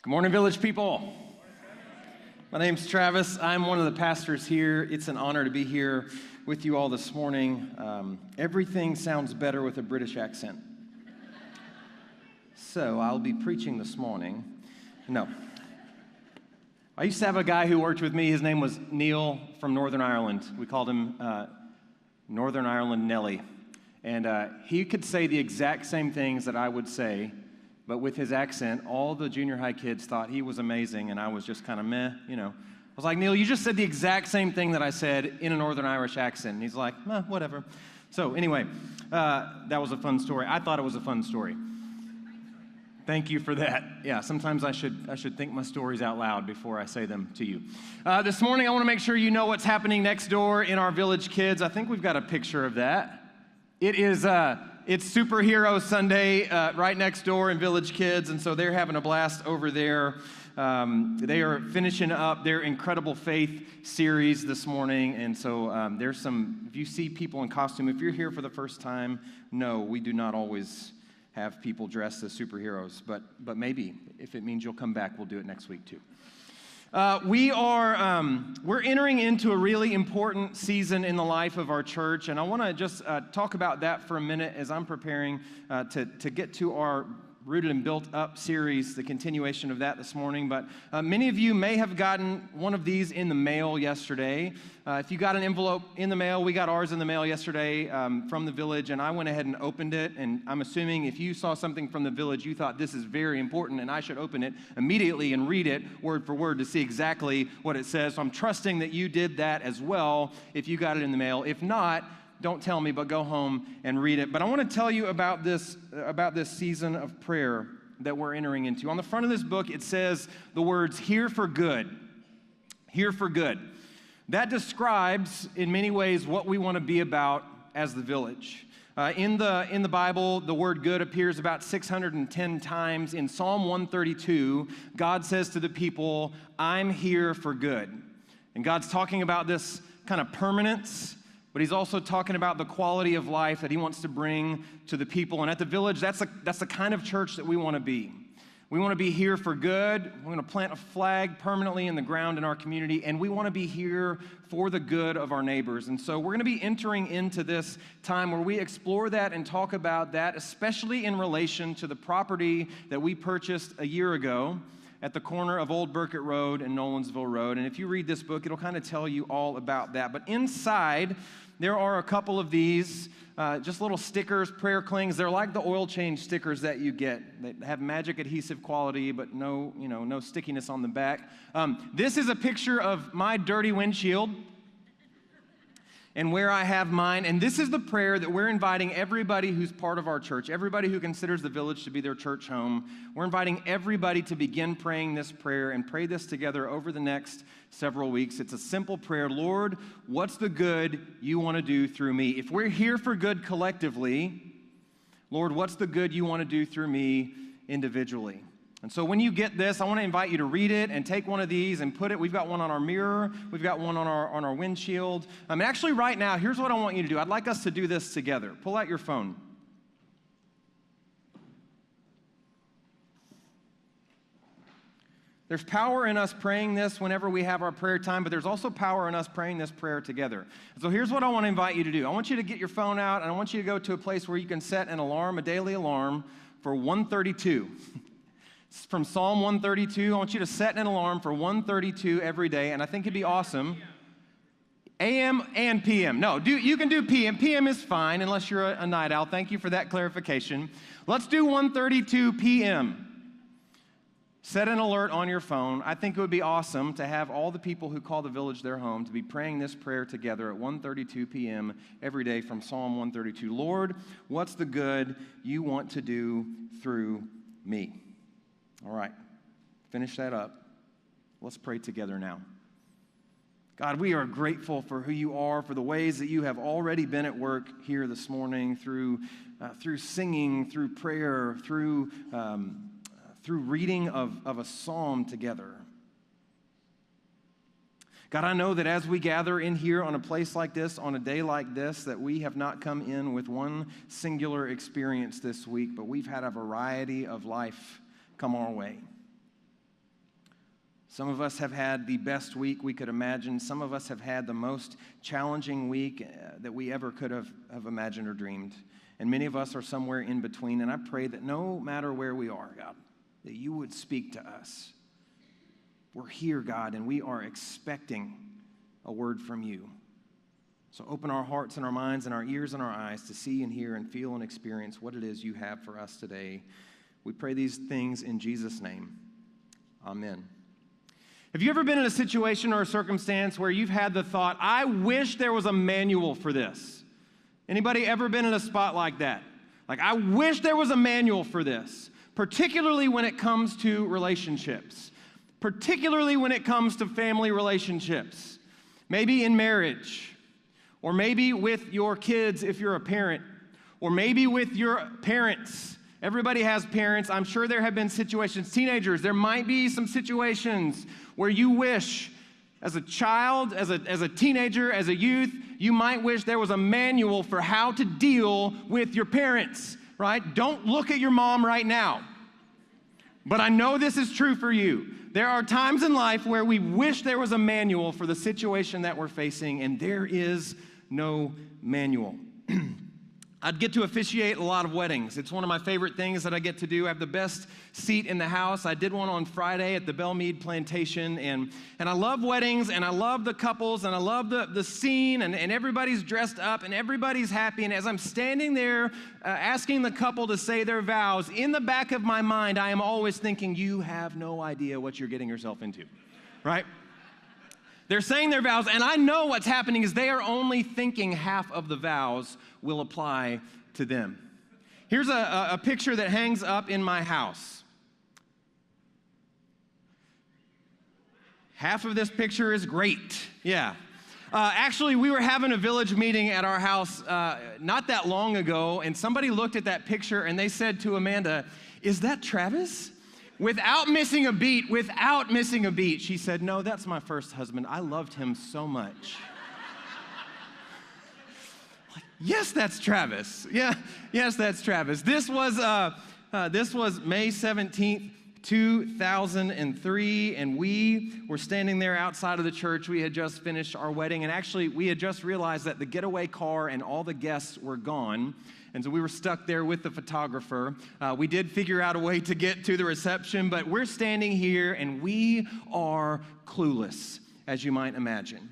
Good morning, Village people. My name's Travis. I'm one of the pastors here. It's an honor to be here with you all this morning. Everything sounds better with a British accent. So I'll be preaching this morning. No. I used to have a guy who worked with me. His name was Neil from Northern Ireland. We called him Northern Ireland Nelly. And he could say the exact same things that I would say, but with his accent. All the junior high kids thought he was amazing, and I was just kind of meh, you know. I was like, Neil, you just said the exact same thing that I said in a Northern Irish accent. And he's like, whatever. So anyway, that was a fun story. I thought it was a fun story. Thank you for that. Yeah, sometimes I should think my stories out loud before I say them to you. This morning, I want to make sure you know what's happening next door in our Village Kids. I think we've got a picture of that. It's Superhero Sunday right next door in Village Kids, and so they're having a blast over there. They are finishing up their Incredible Faith series this morning, and so there's some, if you see people in costume, if you're here for the first time, no, we do not always have people dressed as superheroes, but maybe if it means you'll come back, we'll do it next week too. We're entering into a really important season in the life of our church, and I want to just talk about that for a minute as I'm preparing to get to our Rooted and Built Up series, the continuation of that this morning. But many of you may have gotten one of these in the mail yesterday. If you got an envelope in the mail, we got ours in the mail yesterday from the Village, and I went ahead and opened it. And I'm assuming if you saw something from the Village, you thought this is very important, and I should open it immediately and read it word for word to see exactly what it says. So I'm trusting that you did that as well if you got it in the mail. If not, don't tell me, but go home and read it. But I want to tell you about this season of prayer that we're entering into. On the front of this book, it says the words, "Here for good." Here for good. That describes, in many ways, what we want to be about as the Village. In the Bible, the word good appears about 610 times. In Psalm 132, God says to the people, "I'm here for good." And God's talking about this kind of permanence, but he's also talking about the quality of life that he wants to bring to the people. And at the Village, that's the kind of church that we want to be. We want to be here for good. We're going to plant a flag permanently in the ground in our community, and we want to be here for the good of our neighbors. And so we're going to be entering into this time where we explore that and talk about that, especially in relation to the property that we purchased a year ago at the corner of Old Burkett Road and Nolensville Road. And if you read this book, it'll kind of tell you all about that. But inside, there are a couple of these, just little stickers, prayer clings. They're like the oil change stickers that you get. They have magic adhesive quality, but no stickiness on the back. This is a picture of my dirty windshield and where I have mine. And this is the prayer that we're inviting everybody who's part of our church, everybody who considers the Village to be their church home. We're inviting everybody to begin praying this prayer and pray this together over the next several weeks. It's a simple prayer. Lord, what's the good you want to do through me? If we're here for good collectively, Lord, what's the good you want to do through me individually? And so when you get this, I want to invite you to read it and take one of these and put it. We've got one on our mirror. We've got one on our windshield. Actually, right now, here's what I want you to do. I'd like us to do this together. Pull out your phone. There's power in us praying this whenever we have our prayer time, but there's also power in us praying this prayer together. So here's what I want to invite you to do. I want you to get your phone out, and I want you to go to a place where you can set an alarm, a daily alarm, for 1:32. From Psalm 132, I want you to set an alarm for 1:32 every day, and I think it'd be awesome. AM and PM. No, you can do PM. PM is fine unless you're a night owl. Thank you for that clarification. Let's do 1:32 PM. Set an alert on your phone. I think it would be awesome to have all the people who call the Village their home to be praying this prayer together at 1:32 p.m. every day from Psalm 132. Lord, what's the good you want to do through me? All right, finish that up. Let's pray together now. God, we are grateful for who you are, for the ways that you have already been at work here this morning through singing, through prayer, through reading of a psalm together. God, I know that as we gather in here on a place like this, on a day like this, that we have not come in with one singular experience this week, but we've had a variety of life come our way. Some of us have had the best week we could imagine. Some of us have had the most challenging week that we ever could have imagined or dreamed. And many of us are somewhere in between. And I pray that no matter where we are, God, that you would speak to us. We're here, God, and we are expecting a word from you. So open our hearts and our minds and our ears and our eyes to see and hear and feel and experience what it is you have for us today. We pray these things in Jesus' name. Amen. Have you ever been in a situation or a circumstance where you've had the thought, I wish there was a manual for this? Anybody ever been in a spot like that? Like, I wish there was a manual for this, particularly when it comes to relationships, particularly when it comes to family relationships, maybe in marriage, or maybe with your kids if you're a parent, or maybe with your parents. Everybody has parents. I'm sure there have been situations, teenagers, there might be some situations where you wish, as a child, as a teenager, as a youth, you might wish there was a manual for how to deal with your parents, right? Don't look at your mom right now. But I know this is true for you. There are times in life where we wish there was a manual for the situation that we're facing, and there is no manual. I'd get to officiate a lot of weddings. It's one of my favorite things that I get to do. I have the best seat in the house. I did one on Friday at the Belmead Plantation, and I love weddings, and I love the couples, and I love the scene, and everybody's dressed up, and everybody's happy, and as I'm standing there asking the couple to say their vows, in the back of my mind, I am always thinking, you have no idea what you're getting yourself into, right? They're saying their vows, and I know what's happening is they are only thinking half of the vows will apply to them. Here's a picture that hangs up in my house. Half of this picture is great, yeah. Actually, we were having a village meeting at our house not that long ago, and somebody looked at that picture and they said to Amanda, "Is that Travis?" Without missing a beat, she said, "No, that's my first husband. I loved him so much." Like, yes, that's Travis. Yeah, yes, that's Travis. This was May 17th, 2003, and we were standing there outside of the church. We had just finished our wedding, and actually, we had just realized that the getaway car and all the guests were gone. And so we were stuck there with the photographer. We did figure out a way to get to the reception, but we're standing here and we are clueless, as you might imagine.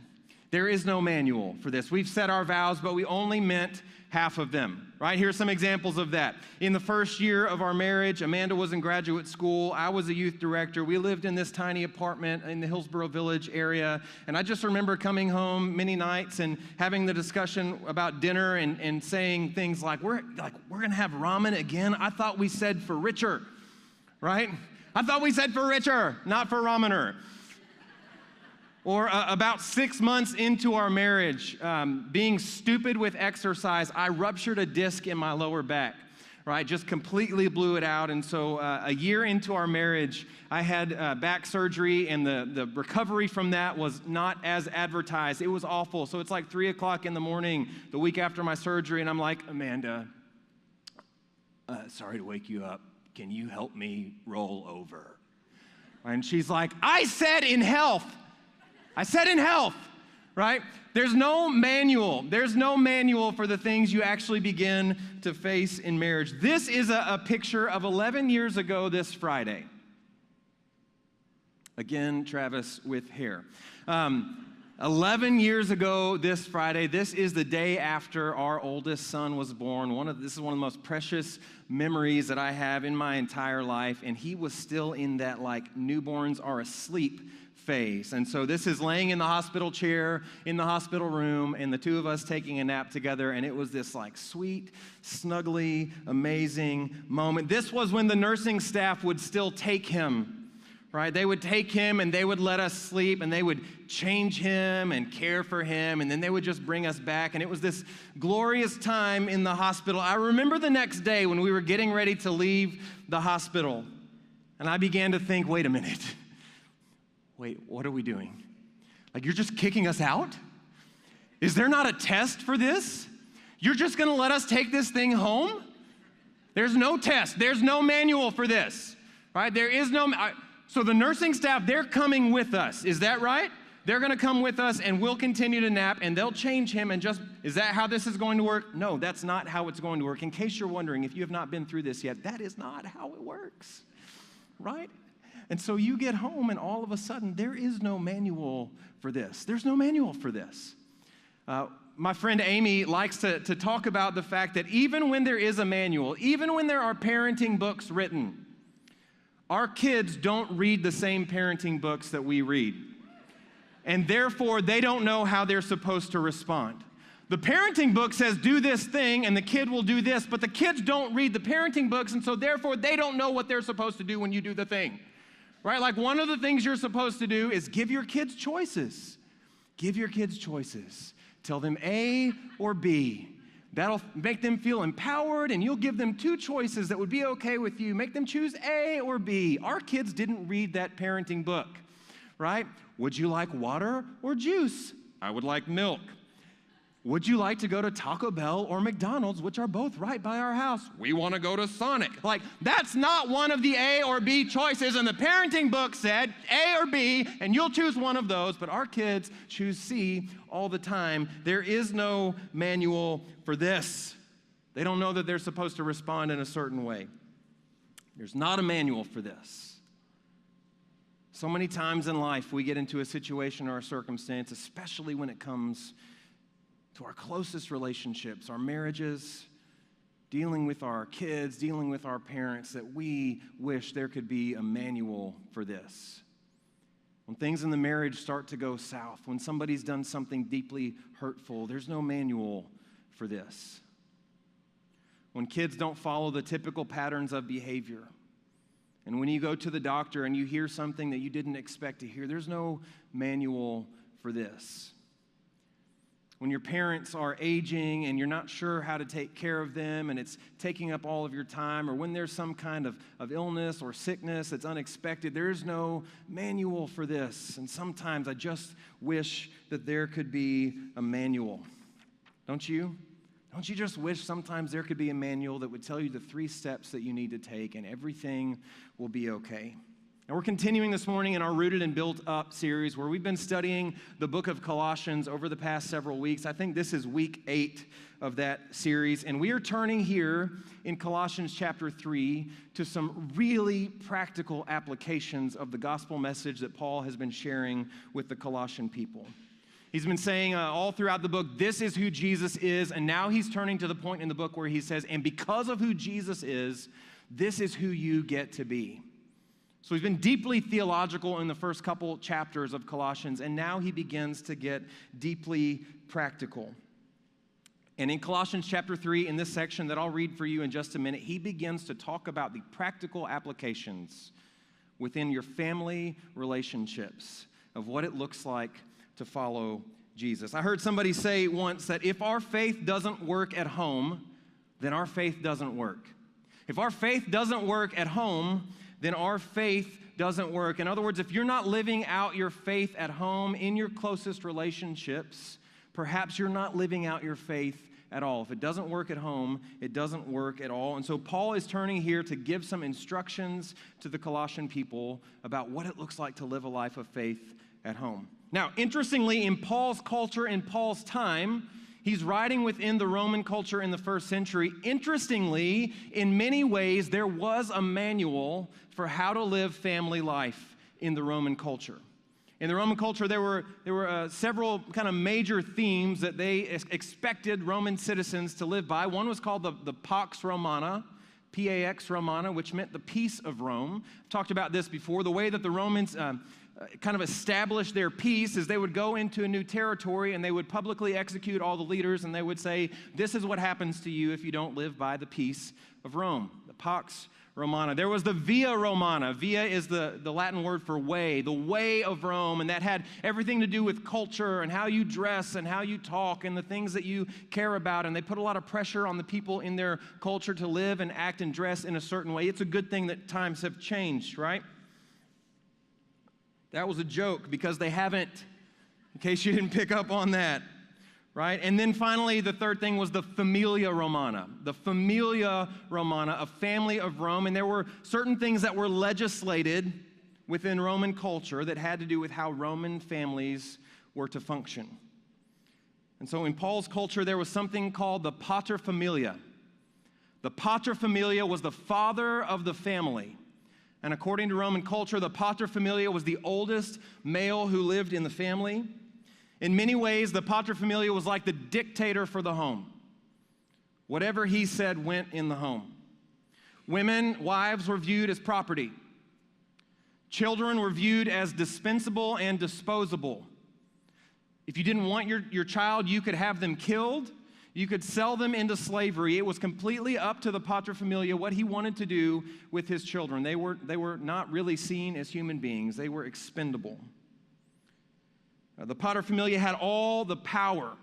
There is no manual for this. We've said our vows, but we only meant half of them, right? Here's some examples of that. In the first year of our marriage, Amanda was in graduate school. I was a youth director. We lived in this tiny apartment in the Hillsboro Village area. And I just remember coming home many nights and having the discussion about dinner and saying things like, we're going to have ramen again? I thought we said for richer, right? I thought we said for richer, not for ramener. Or about 6 months into our marriage, being stupid with exercise, I ruptured a disc in my lower back, right? Just completely blew it out. And so a year into our marriage, I had back surgery, and the recovery from that was not as advertised. It was awful. So it's like 3 o'clock in the morning, the week after my surgery, and I'm like, "Amanda, sorry to wake you up. Can you help me roll over?" And she's like, I said in health, right? There's no manual. There's no manual for the things you actually begin to face in marriage. This is a picture of 11 years ago this Friday. Again, Travis with hair. 11 years ago this Friday, this is the day after our oldest son was born. This is one of the most precious memories that I have in my entire life, and he was still in that like newborns are asleep phase. And so this is laying in the hospital chair in the hospital room, and the two of us taking a nap together, and it was this like sweet, snuggly, amazing moment. This was when the nursing staff would still take him, right? They would take him and they would let us sleep, and they would change him and care for him, and then they would just bring us back, and it was this glorious time in the hospital. I remember the next day when we were getting ready to leave the hospital, and I began to think, wait a minute. Wait, what are we doing? Like, you're just kicking us out? Is there not a test for this? You're just going to let us take this thing home? There's no test. There's no manual for this, right? There is no, So the nursing staff, they're coming with us. Is that right? They're going to come with us, and we'll continue to nap, and they'll change him, and is that how this is going to work? No, that's not how it's going to work. In case you're wondering, if you have not been through this yet, that is not how it works, right? And so you get home, and all of a sudden, there is no manual for this. There's no manual for this. My friend Amy likes to talk about the fact that even when there is a manual, even when there are parenting books written, our kids don't read the same parenting books that we read. And therefore, they don't know how they're supposed to respond. The parenting book says, do this thing, and the kid will do this, but the kids don't read the parenting books, and so therefore, they don't know what they're supposed to do when you do the thing. Right? Like one of the things you're supposed to do is give your kids choices. Give your kids choices. Tell them A or B. That'll make them feel empowered, and you'll give them two choices that would be okay with you. Make them choose A or B. Our kids didn't read that parenting book, right? Would you like water or juice? I would like milk. Would you like to go to Taco Bell or McDonald's, which are both right by our house? We want to go to Sonic. Like, that's not one of the A or B choices, and the parenting book said A or B, and you'll choose one of those, but our kids choose C all the time. There is no manual for this. They don't know that they're supposed to respond in a certain way. There's not a manual for this. So many times in life, we get into a situation or a circumstance, especially when it comes to our closest relationships, our marriages, dealing with our kids, dealing with our parents, that we wish there could be a manual for this. When things in the marriage start to go south, when somebody's done something deeply hurtful, there's no manual for this. When kids don't follow the typical patterns of behavior, and when you go to the doctor and you hear something that you didn't expect to hear, there's no manual for this. When your parents are aging and you're not sure how to take care of them and it's taking up all of your time, or when there's some kind of illness or sickness that's unexpected, there's no manual for this. And sometimes I just wish that there could be a manual. Don't you? Don't you just wish sometimes there could be a manual that would tell you the 3 steps that you need to take and everything will be okay? And we're continuing this morning in our Rooted and Built Up series, where we've been studying the book of Colossians over the past several weeks. I think this is week 8 of that series. And we are turning here in Colossians chapter 3 to some really practical applications of the gospel message that Paul has been sharing with the Colossian people. He's been saying all throughout the book, this is who Jesus is. And now he's turning to the point in the book where he says, and because of who Jesus is, this is who you get to be. So he's been deeply theological in the first couple chapters of Colossians, and now he begins to get deeply practical. And in Colossians chapter 3, in this section that I'll read for you in just a minute, he begins to talk about the practical applications within your family relationships of what it looks like to follow Jesus. I heard somebody say once that if our faith doesn't work at home, then our faith doesn't work. If our faith doesn't work at home, then our faith doesn't work. In other words, if you're not living out your faith at home in your closest relationships, perhaps you're not living out your faith at all. If it doesn't work at home, it doesn't work at all. And so Paul is turning here to give some instructions to the Colossian people about what it looks like to live a life of faith at home. Now, interestingly, in Paul's culture, in Paul's time, he's writing within the Roman culture in the first century. Interestingly, in many ways, there was a manual for how to live family life in the Roman culture. In the Roman culture, there were several kind of major themes that they expected Roman citizens to live by. One was called the Pax Romana, P-A-X Romana, which meant the peace of Rome. I've talked about this before. The way that the Romans kind of established their peace is they would go into a new territory and they would publicly execute all the leaders, and they would say, this is what happens to you if you don't live by the peace of Rome, the Pax Romana. There was the Via Romana. Via is the Latin word for way, the way of Rome, and that had everything to do with culture and how you dress and how you talk and the things that you care about, and they put a lot of pressure on the people in their culture to live and act and dress in a certain way. It's a good thing that times have changed, right? That was a joke because they haven't, in case you didn't pick up on that, right? And then finally, the third thing was the Familia Romana. The Familia Romana, a family of Rome. And there were certain things that were legislated within Roman culture that had to do with how Roman families were to function. And so in Paul's culture, there was something called the paterfamilia. The paterfamilia was the father of the family. And according to Roman culture, the paterfamilia was the oldest male who lived in the family. In many ways, the paterfamilia was like the dictator for the home. Whatever he said went in the home. Women, wives, were viewed as property. Children were viewed as dispensable and disposable. If you didn't want your child, you could have them killed. You could sell them into slavery. It was completely up to the paterfamilia what he wanted to do with his children. They were not really seen as human beings. They were expendable. The paterfamilia had all the power,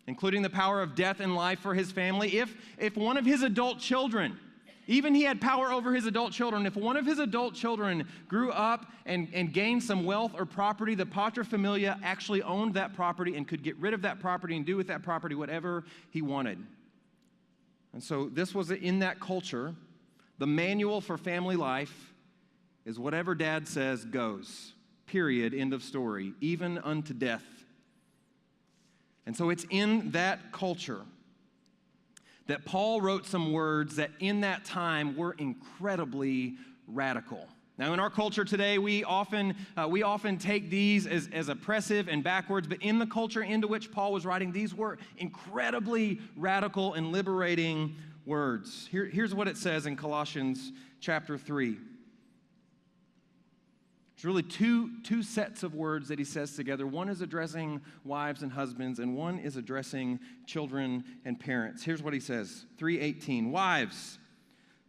including the power of death and life for his family. If one of his adult children, even he had power over his adult children, if one of his adult children grew up and gained some wealth or property, the paterfamilia actually owned that property and could get rid of that property and do with that property whatever he wanted. And so this was in that culture. The manual for family life is whatever dad says goes. Period. End of story. Even unto death. And so it's in that culture that Paul wrote some words that in that time were incredibly radical. Now, in our culture today, we often take these as oppressive and backwards, but in the culture into which Paul was writing, these were incredibly radical and liberating words. Here's what it says in Colossians chapter 3. There's really two sets of words that he says together. One is addressing wives and husbands, and one is addressing children and parents. Here's what he says, 3:18. Wives,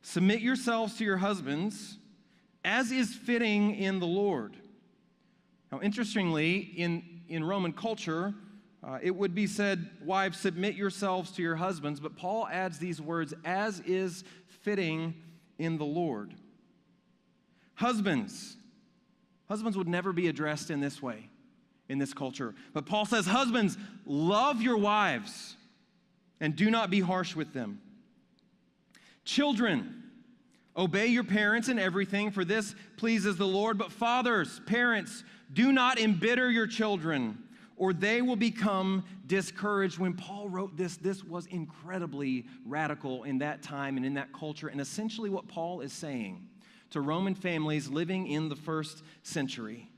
submit yourselves to your husbands, as is fitting in the Lord. Now, interestingly, in Roman culture, it would be said, wives, submit yourselves to your husbands, but Paul adds these words, as is fitting in the Lord. Husbands would never be addressed in this way, in this culture. But Paul says, husbands, love your wives and do not be harsh with them. Children, obey your parents in everything, for this pleases the Lord. But fathers, parents, do not embitter your children, or they will become discouraged. When Paul wrote this was incredibly radical in that time and in that culture. And essentially what Paul is saying to Roman families living in the first century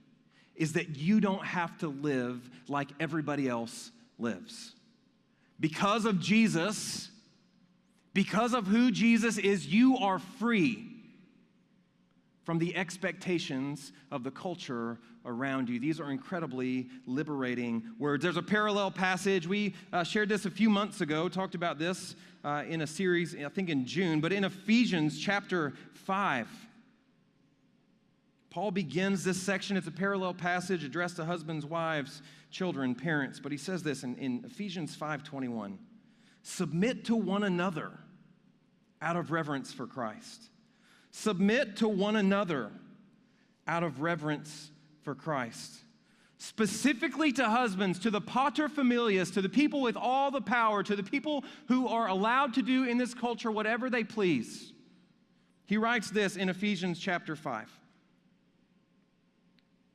is that you don't have to live like everybody else lives. Because of Jesus, because of who Jesus is, you are free from the expectations of the culture around you. These are incredibly liberating words. There's a parallel passage. We shared this a few months ago, talked about this in a series, I think in June, but in Ephesians chapter 5, Paul begins this section. It's a parallel passage addressed to husbands, wives, children, parents. But he says this in Ephesians 5:21. Submit to one another out of reverence for Christ. Submit to one another out of reverence for Christ. Specifically to husbands, to the paterfamilias, to the people with all the power, to the people who are allowed to do in this culture whatever they please. He writes this in Ephesians chapter 5.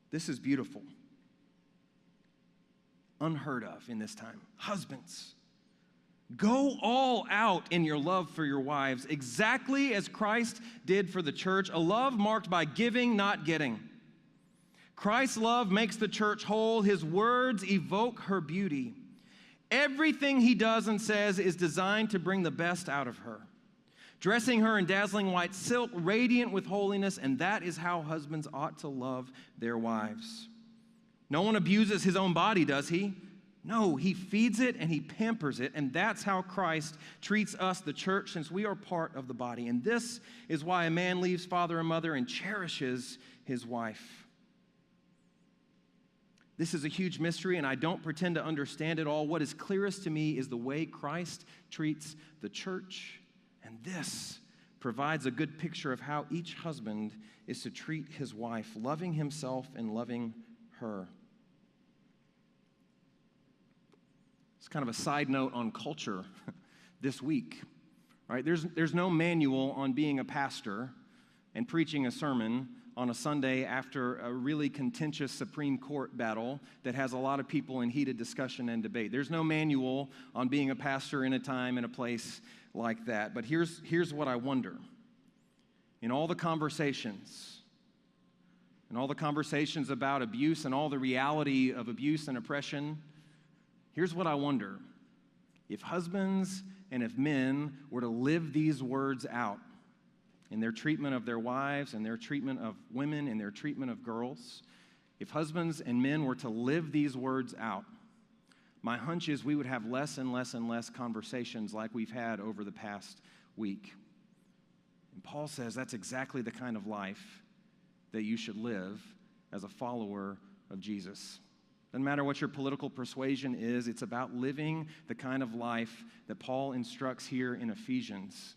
This is beautiful. Unheard of in this time. Husbands, go all out in your love for your wives, exactly as Christ did for the church, a love marked by giving, not getting. Christ's love makes the church whole. His words evoke her beauty. Everything he does and says is designed to bring the best out of her, dressing her in dazzling white silk, radiant with holiness, and that is how husbands ought to love their wives. No one abuses his own body, does he? No, he feeds it and he pampers it, and that's how Christ treats us, the church, since we are part of the body. And this is why a man leaves father and mother and cherishes his wife. This is a huge mystery, and I don't pretend to understand it all. What is clearest to me is the way Christ treats the church. And this provides a good picture of how each husband is to treat his wife, loving himself and loving her. It's kind of a side note on culture this week, right? There's no manual on being a pastor and preaching a sermon on a Sunday after a really contentious Supreme Court battle that has a lot of people in heated discussion and debate. There's no manual on being a pastor in a time and a place like that. But here's what I wonder. In all the conversations about abuse and all the reality of abuse and oppression, here's what I wonder. If husbands and if men were to live these words out in their treatment of their wives and their treatment of women and their treatment of girls, if husbands and men were to live these words out, my hunch is we would have less and less and less conversations like we've had over the past week. And Paul says that's exactly the kind of life that you should live as a follower of Jesus. Doesn't matter what your political persuasion is, it's about living the kind of life that Paul instructs here in Ephesians.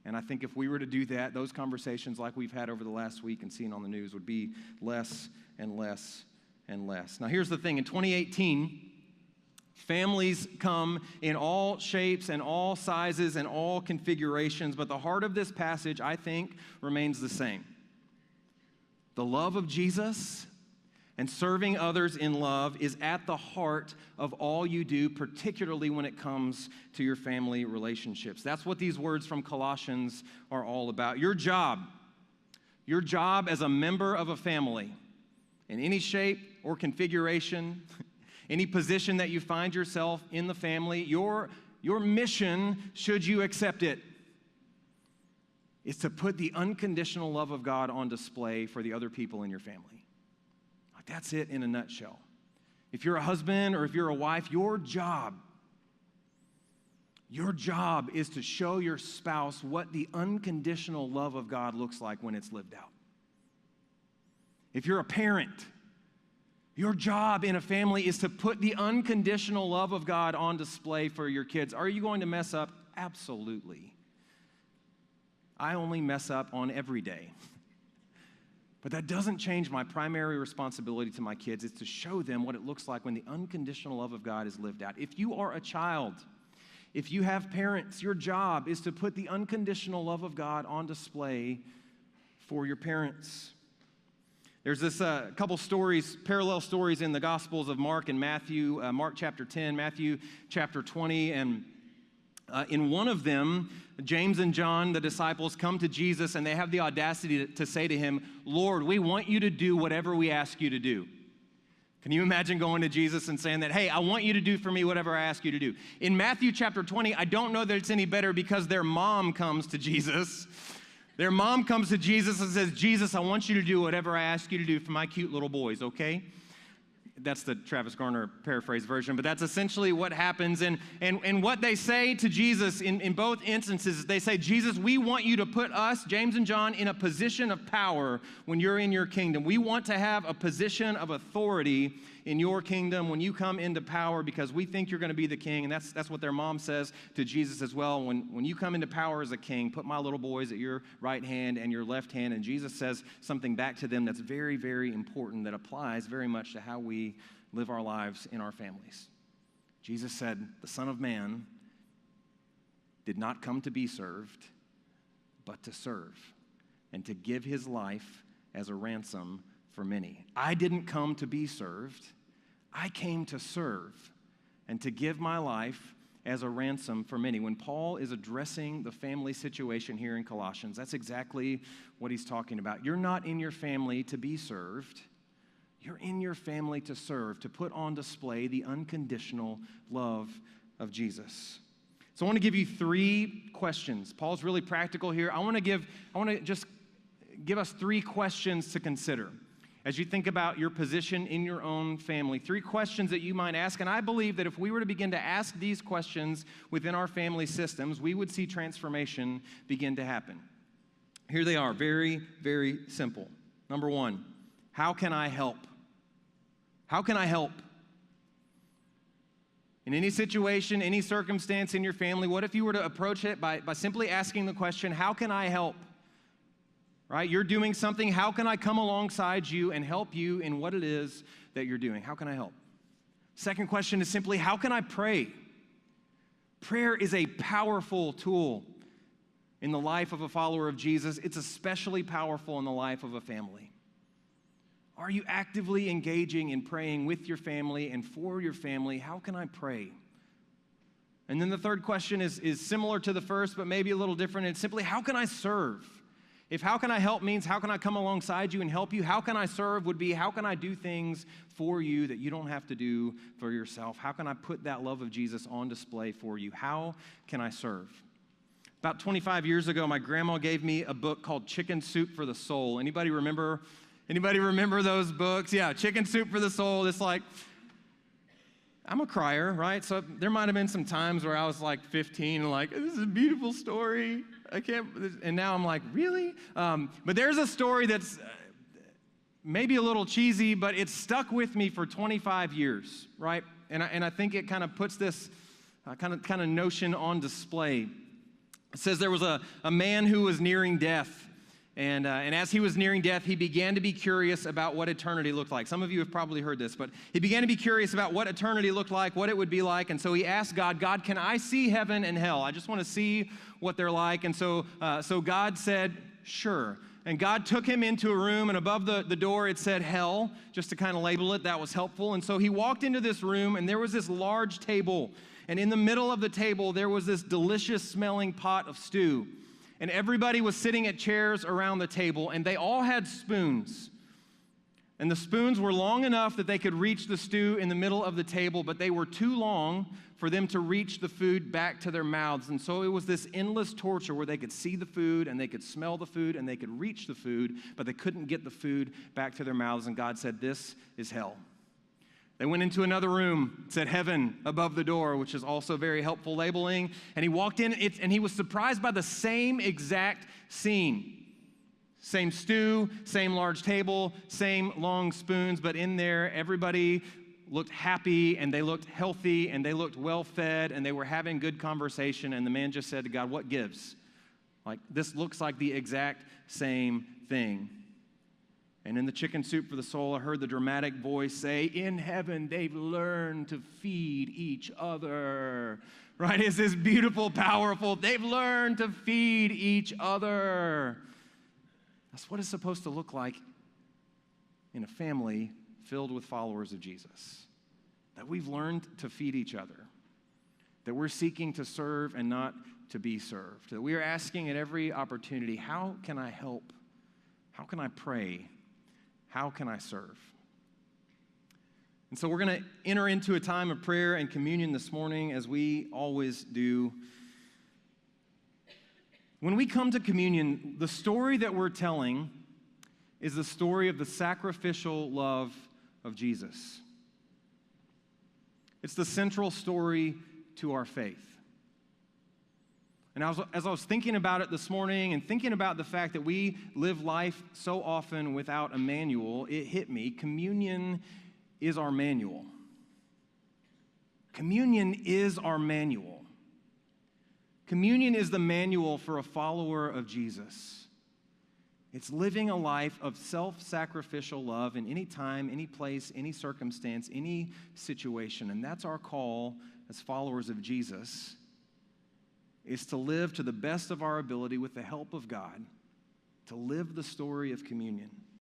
And I think if we were to do that, those conversations like we've had over the last week and seen on the news would be less and less and less. Now here's the thing, in 2018, families come in all shapes and all sizes and all configurations, but the heart of this passage, I think, remains the same. The love of Jesus and serving others in love is at the heart of all you do, particularly when it comes to your family relationships. That's what these words from Colossians are all about. Your job as a member of a family, in any shape or configuration, any position that you find yourself in the family, your mission, should you accept it, is to put the unconditional love of God on display for the other people in your family. That's it in a nutshell. If you're a husband or if you're a wife, your job is to show your spouse what the unconditional love of God looks like when it's lived out. If you're a parent, your job in a family is to put the unconditional love of God on display for your kids. Are you going to mess up? Absolutely. I only mess up on every day. But that doesn't change my primary responsibility to my kids. It's to show them what it looks like when the unconditional love of God is lived out. If you are a child, if you have parents, your job is to put the unconditional love of God on display for your parents. There's this couple stories, parallel stories in the Gospels of Mark and Matthew, Mark chapter 10, Matthew chapter 20, and in one of them, James and John, the disciples, come to Jesus and they have the audacity to say to him, Lord, we want you to do whatever we ask you to do. Can you imagine going to Jesus and saying that, hey, I want you to do for me whatever I ask you to do? In Matthew chapter 20, I don't know that it's any better because their mom comes to Jesus. Their mom comes to Jesus and says, Jesus, I want you to do whatever I ask you to do for my cute little boys, okay? That's the Travis Garner paraphrase version, but that's essentially what happens. And what they say to Jesus in both instances, they say, Jesus, we want you to put us, James and John, in a position of power when you're in your kingdom. We want to have a position of authority in your kingdom when you come into power because we think you're going to be the king. And that's what their mom says to Jesus as well. When you come into power as a king, put my little boys at your right hand and your left hand. And Jesus says something back to them that's very, very important that applies very much to how we live our lives in our families. Jesus said, the Son of Man did not come to be served, but to serve and to give his life as a ransom for many. I didn't come to be served. I came to serve and to give my life as a ransom for many. When Paul is addressing the family situation here in Colossians, that's exactly what he's talking about. You're not in your family to be served. You're in your family to serve, to put on display the unconditional love of Jesus. So I want to give you 3 questions. Paul's really practical here. I want to just give us 3 questions to consider as you think about your position in your own family. 3 questions that you might ask, and I believe that if we were to begin to ask these questions within our family systems, we would see transformation begin to happen. Here they are, very, very simple. Number 1, how can I help? How can I help? In any situation, any circumstance in your family, what if you were to approach it by simply asking the question, how can I help? Right? You're doing something. How can I come alongside you and help you in what it is that you're doing? How can I help? Second question is simply, how can I pray? Prayer is a powerful tool. in the life of a follower of Jesus, it's especially powerful in the life of a family. Are you actively engaging in praying with your family and for your family? How can I pray? And then the third question is similar to the first, but maybe a little different. It's simply, how can I serve? If how can I help means how can I come alongside you and help you, how can I serve would be how can I do things for you that you don't have to do for yourself? How can I put that love of Jesus on display for you? How can I serve? About 25 years ago, my grandma gave me a book called Chicken Soup for the Soul. Anybody remember those books? Yeah, Chicken Soup for the Soul. It's like, I'm a crier, right? So there might have been some times where I was like 15 and like, this is a beautiful story. And now I'm like, really? But there's a story that's maybe a little cheesy, but it's stuck with me for 25 years, right? And I think it kind of puts this kind of notion on display. It says there was a man who was nearing death. And as he was nearing death, he began to be curious about what eternity looked like. Some of you have probably heard this, but he began to be curious about what eternity looked like, what it would be like. And so he asked God, can I see heaven and hell? I just want to see what they're like. And so God said, sure. And God took him into a room, and above the door it said hell, just to kind of label it. That was helpful. And so he walked into this room, and there was this large table. And in the middle of the table, there was this delicious smelling pot of stew. And everybody was sitting at chairs around the table, and they all had spoons. And the spoons were long enough that they could reach the stew in the middle of the table, but they were too long for them to reach the food back to their mouths. And so it was this endless torture where they could see the food, and they could smell the food, and they could reach the food, but they couldn't get the food back to their mouths. And God said, this is hell. They went into another room, it said heaven above the door, which is also very helpful labeling. And he walked in, and he was surprised by the same exact scene. Same stew, same large table, same long spoons, but in there, everybody looked happy, and they looked healthy, and they looked well-fed, and they were having good conversation. And the man just said to God, what gives? Like, this looks like the exact same thing. And in the Chicken Soup for the Soul, I heard the dramatic voice say, in heaven, they've learned to feed each other. Right? It's this beautiful, powerful, they've learned to feed each other. That's what it's supposed to look like in a family filled with followers of Jesus. That we've learned to feed each other. That we're seeking to serve and not to be served. That we are asking at every opportunity, how can I help? How can I pray? How can I serve? And so we're going to enter into a time of prayer and communion this morning, as we always do. When we come to communion, the story that we're telling is the story of the sacrificial love of Jesus. It's the central story to our faith. And as I was thinking about it this morning and thinking about the fact that we live life so often without a manual, it hit me. Communion is our manual. Communion is our manual. Communion is the manual for a follower of Jesus. It's living a life of self-sacrificial love in any time, any place, any circumstance, any situation. And that's our call as followers of Jesus, is to live to the best of our ability with the help of God, to live the story of communion.